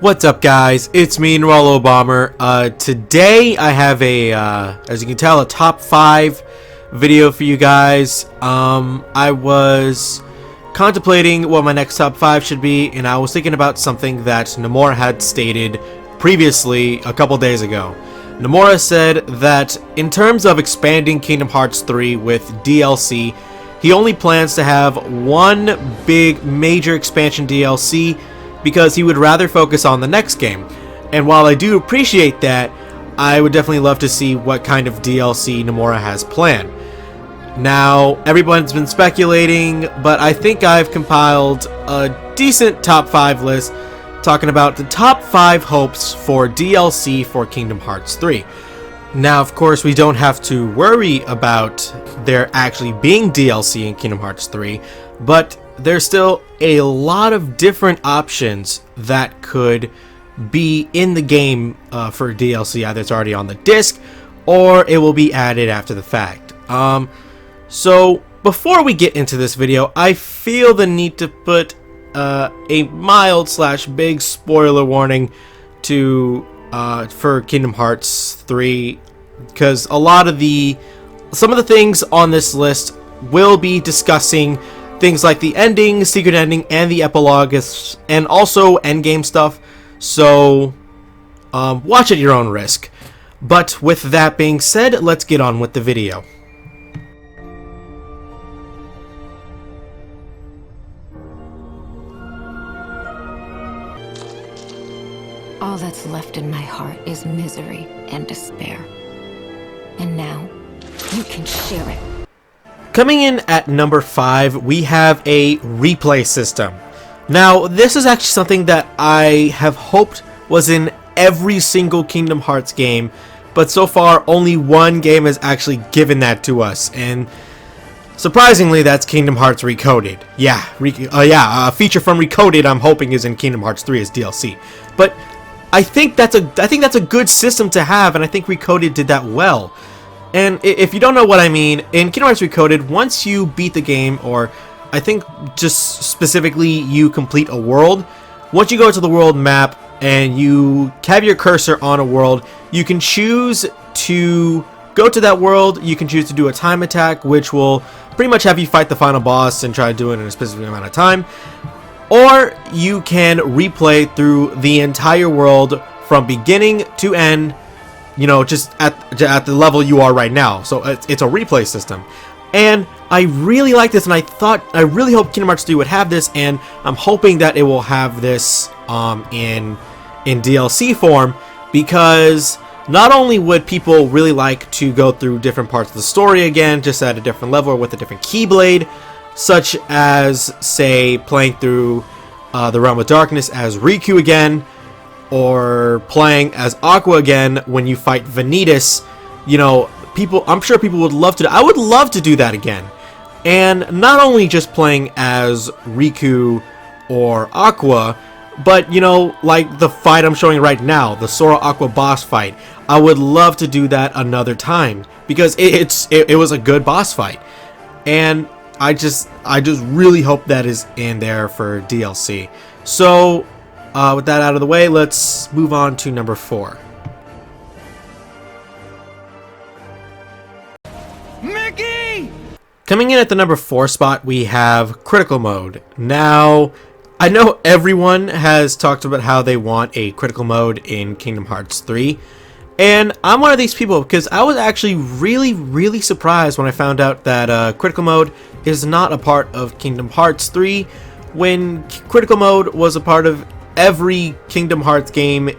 What's up, guys? It's me, Rollo Bomber. Today I have as you can tell, a top 5 video for you guys. I was contemplating what my next top 5 should be, and I was thinking about something that Nomura had stated previously a couple days ago. Nomura said that in terms of expanding Kingdom Hearts 3 with DLC, he only plans to have one big major expansion DLC because he would rather focus on the next game. And while I do appreciate that, I would definitely love to see what kind of DLC Nomura has planned. Now, everyone's been speculating, but I think I've compiled a decent top 5 list talking about the top 5 hopes for DLC for Kingdom Hearts 3. Now, of course, we don't have to worry about there actually being DLC in Kingdom Hearts 3, but there's still a lot of different options that could be in the game for DLC. Either it's already on the disc or it will be added after the fact. So before we get into this video, I feel the need to put a mild / big spoiler warning to for Kingdom Hearts 3, because some of the things on this list will be discussing things like the ending, secret ending, and the epilogue, and also endgame stuff. So watch at your own risk. But with that being said, let's get on with the video. All that's left in my heart is misery and despair. And now, you can share it. Coming in at number 5, we have a replay system. Now, this is actually something that I have hoped was in every single Kingdom Hearts game, but so far only one game has actually given that to us, and surprisingly, that's Kingdom Hearts Recoded. A feature from Recoded I'm hoping is in Kingdom Hearts 3 as DLC. But I think that's a good system to have, and I think Recoded did that well. And if you don't know what I mean, in Kingdom Hearts Recoded, once you beat the game, or I think just specifically you complete a world, once you go to the world map and you have your cursor on a world, you can choose to go to that world. You can choose to do a time attack, which will pretty much have you fight the final boss and try to do it in a specific amount of time. Or you can replay through the entire world from beginning to end, you know, just at the level you are right now. So it's a replay system, and I really like this, and I really hope Kingdom Hearts 3 would have this, and I'm hoping that it will have this in DLC form, because not only would people really like to go through different parts of the story again, just at a different level or with a different Keyblade, such as, say, playing through the Realm of Darkness as Riku again, or playing as Aqua again when you fight Vanitas. You know, I'm sure people would love to. I would love to do that again. And not only just playing as Riku or Aqua, but, you know, like the fight I'm showing right now, the Sora Aqua boss fight. I would love to do that another time, because it was a good boss fight. And I just really hope that is in there for DLC. So with that out of the way, let's move on to number 4. Mickey! Coming in at the number 4 spot, we have Critical Mode. Now, I know everyone has talked about how they want a Critical Mode in Kingdom Hearts 3. And I'm one of these people, because I was actually really surprised when I found out that Critical Mode is not a part of Kingdom Hearts 3, when Critical Mode was a part of every Kingdom Hearts game,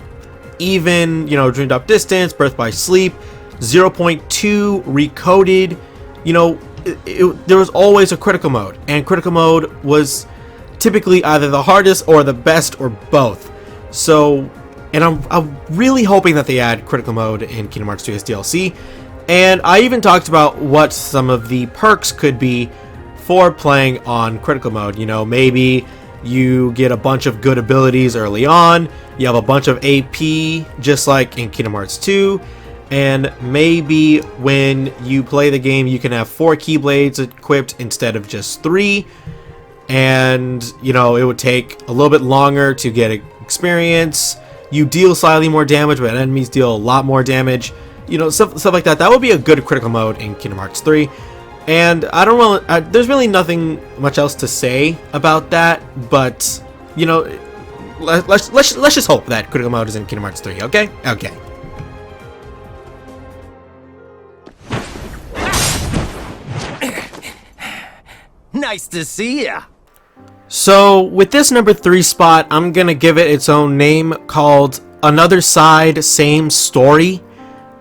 even, you know, Dream Drop Distance, Birth by Sleep, 0.2, Recoded. You know, there was always a Critical Mode, and Critical Mode was typically either the hardest or the best, or both. So, and I'm really hoping that they add Critical Mode in Kingdom Hearts 3 as DLC. And I even talked about what some of the perks could be for playing on Critical Mode. You know, maybe you get a bunch of good abilities early on, you have a bunch of AP, just like in Kingdom Hearts 2, and maybe when you play the game, you can have 4 Keyblades equipped instead of just 3, and you know, it would take a little bit longer to get experience. You deal slightly more damage, but enemies deal a lot more damage. You know, stuff like that. That would be a good critical mode in Kingdom Hearts 3. And I don't really, there's really nothing much else to say about that. But you know, let's just hope that critical mode is in Kingdom Hearts 3. Okay, okay. Nice to see ya. So with this number 3 spot, I'm gonna give it its own name called Another Side, Same Story.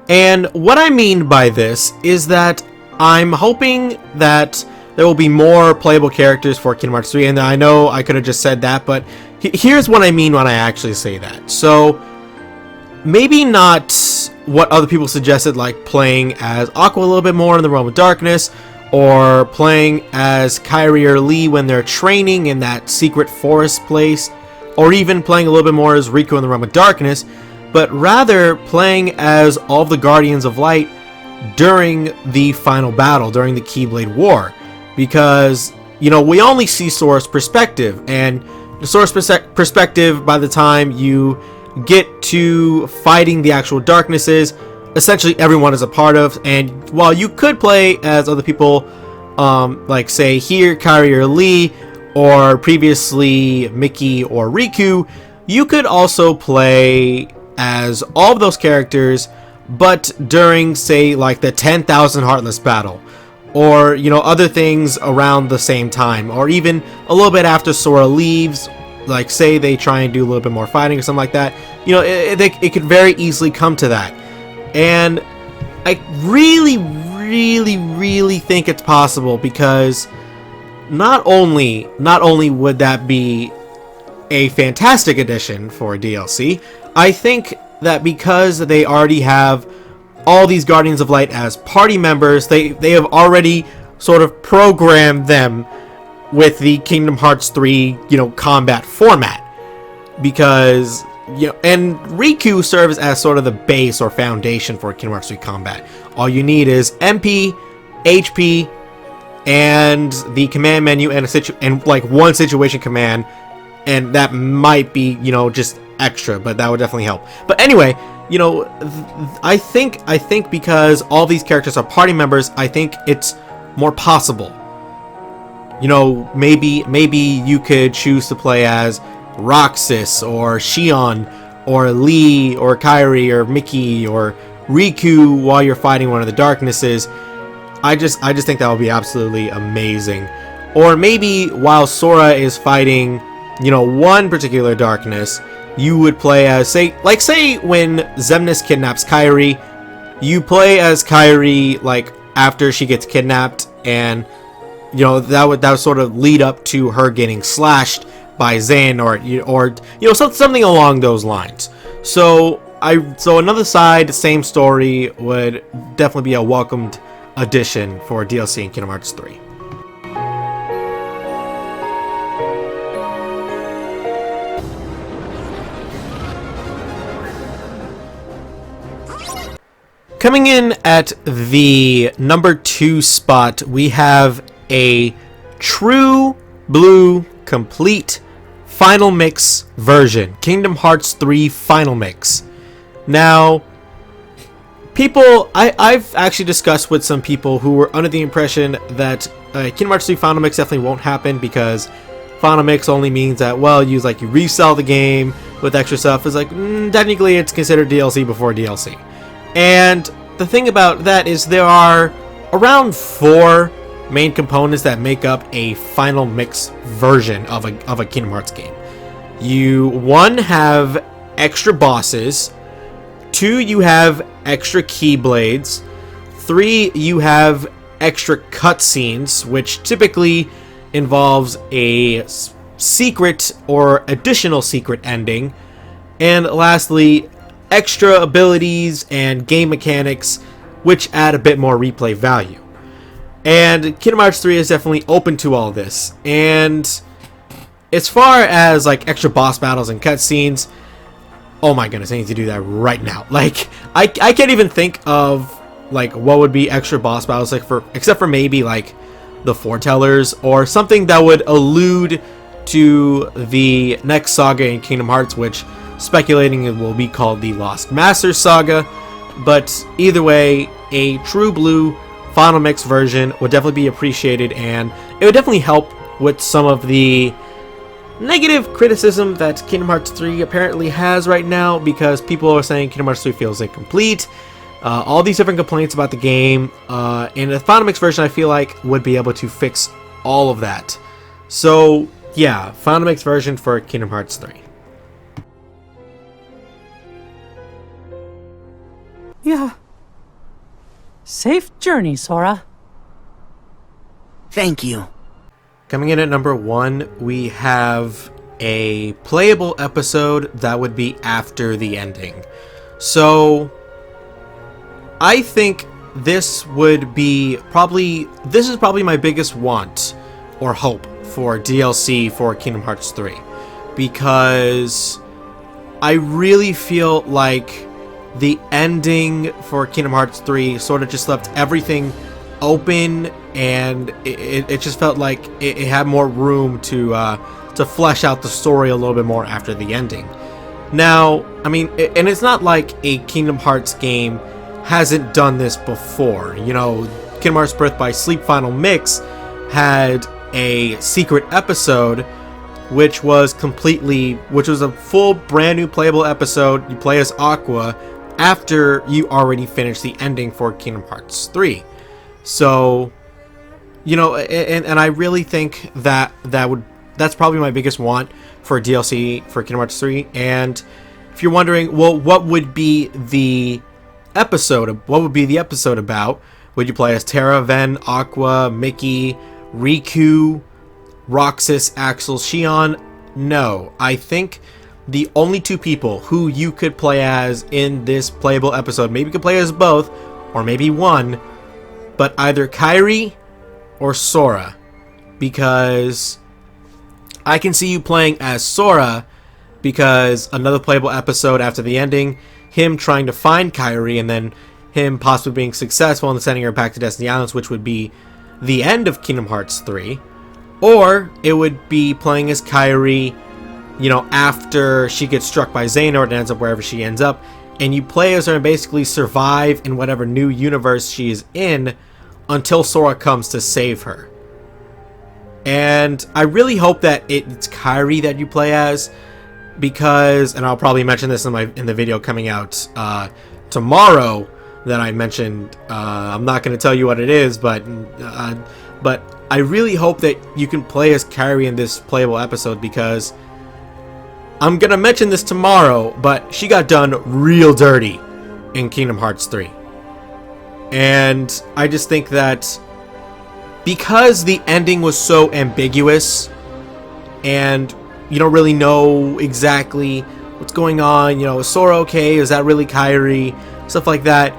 And what I mean by this is that I'm hoping that there will be more playable characters for Kingdom Hearts 3, and I know I could have just said that, but here's what I mean when I actually say that. So maybe not what other people suggested, like playing as Aqua a little bit more in the Realm of Darkness, or playing as Kairi or Lee when they're training in that secret forest place, or even playing a little bit more as Riku in the Realm of Darkness, but rather playing as all the Guardians of Light during the final battle, during the Keyblade War. Because, you know, we only see Sora's perspective, and the Sora's perspective, by the time you get to fighting the actual darknesses, essentially everyone is a part of. And while you could play as other people, like say here Kairi or Lee, or previously Mickey or Riku, you could also play as all of those characters, but during say like the 10,000 Heartless battle, or you know, other things around the same time, or even a little bit after Sora leaves, like say they try and do a little bit more fighting or something like that. You know, it could very easily come to that. And I really think it's possible, because not only would that be a fantastic addition for a DLC, I think that because they already have all these Guardians of Light as party members, they have already sort of programmed them with the Kingdom Hearts 3, you know, combat format. Because, you know, and Riku serves as sort of the base or foundation for Kingdom Hearts 3 combat. All you need is MP, HP, and the command menu, and like one situation command, and that might be, you know, just extra, but that would definitely help. But anyway, you know, I think because all these characters are party members, I think it's more possible. You know, maybe you could choose to play as Roxas or Xion or Lee or Kairi or Mickey or Riku while you're fighting one of the darknesses. I just think that would be absolutely amazing. Or maybe while Sora is fighting, you know, one particular darkness, you would play as say when Xemnas kidnaps Kairi, you play as Kairi like after she gets kidnapped, and you know, that would sort of lead up to her getting slashed by Zen, or you know, something along those lines. So Another Side, Same Story would definitely be a welcomed addition for DLC in Kingdom Hearts 3. Coming in at the number 2 spot, we have a true blue complete Final Mix version, Kingdom Hearts 3 Final Mix. Now, I've actually discussed with some people who were under the impression that Kingdom Hearts 3 Final Mix definitely won't happen, because Final Mix only means that, well, you resell the game with extra stuff. It's like, technically it's considered DLC before DLC. And the thing about that is there are around 4 main components that make up a Final Mix version of a Kingdom Hearts game. You, 1, have extra bosses. 2, you have extra keyblades. 3, you have extra cutscenes, which typically involves a secret or additional secret ending. And lastly, extra abilities and game mechanics, which add a bit more replay value. And Kingdom Hearts 3 is definitely open to all this. And as far as like extra boss battles and cutscenes, oh my goodness, I need to do that right now. Like, I can't even think of like what would be extra boss battles, like except for maybe like the foretellers, or something that would allude to the next saga in Kingdom Hearts, which speculating it will be called the Lost Masters saga. But either way, a true blue final mix version would definitely be appreciated, and it would definitely help with some of the negative criticism that Kingdom Hearts 3 apparently has right now, because people are saying Kingdom Hearts 3 feels incomplete. All these different complaints about the game, and a final mix version I feel like would be able to fix all of that. So yeah, final mix version for Kingdom Hearts 3. Yeah. Safe journey, Sora. Thank you. Coming in at number 1, we have a playable episode that would be after the ending. So I think this would be this is probably my biggest want or hope for DLC for Kingdom Hearts 3, because I really feel like the ending for Kingdom Hearts 3 sort of just left everything open, and it just felt like it had more room to flesh out the story a little bit more after the ending. Now, I mean, and it's not like a Kingdom Hearts game hasn't done this before. You know, Kingdom Hearts Birth by Sleep Final Mix had a secret episode, which was a full brand new playable episode. You play as Aqua after you already finished the ending for Kingdom Hearts 3. So, you know, and I really think that's probably my biggest want for DLC for Kingdom Hearts 3. And if you're wondering, well, what would be the episode about? Would you play as Terra, Ven, Aqua, Mickey, Riku, Roxas, Axel, Xion? No, I think the only two people who you could play as in this playable episode, maybe you could play as both, or maybe one, but either Kairi or Sora, because I can see you playing as Sora, because another playable episode after the ending, him trying to find Kairi, and then him possibly being successful in sending her back to Destiny Islands, which would be the end of Kingdom Hearts 3. Or it would be playing as Kairi, you know, after she gets struck by Xehanort and ends up wherever she ends up, and you play as her and basically survive in whatever new universe she is in until Sora comes to save her. And I really hope that it's Kairi that you play as, because, and I'll probably mention this in the video coming out tomorrow that I mentioned. I'm not going to tell you what it is, but I really hope that you can play as Kairi in this playable episode, because I'm going to mention this tomorrow, but she got done real dirty in Kingdom Hearts 3. And I just think that because the ending was so ambiguous and you don't really know exactly what's going on, you know, is Sora okay? Is that really Kairi? Stuff like that.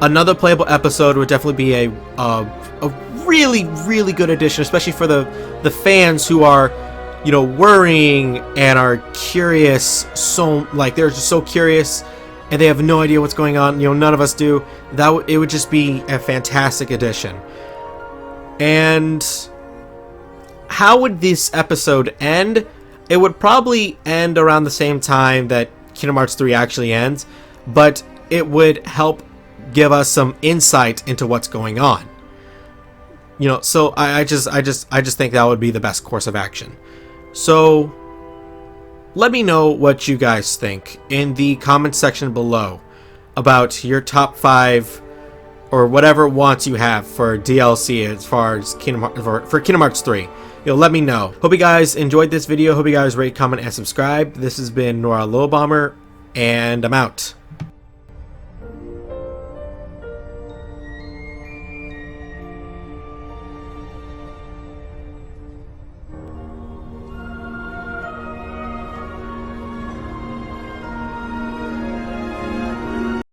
Another playable episode would definitely be a really, really good addition, especially for the fans who are, you know, worrying and are curious. So, like, they're just so curious and they have no idea what's going on. You know, none of us do. It would just be a fantastic addition. And how would this episode end? It would probably end around the same time that Kingdom Hearts 3 actually ends, but it would help give us some insight into what's going on. You know, so I just think that would be the best course of action. So let me know what you guys think in the comment section below about your top 5 or whatever wants you have for DLC as far as for Kingdom Hearts 3. You know, let me know. Hope you guys enjoyed this video. Hope you guys rate, comment, and subscribe. This has been Nora Lowbomber, and I'm out.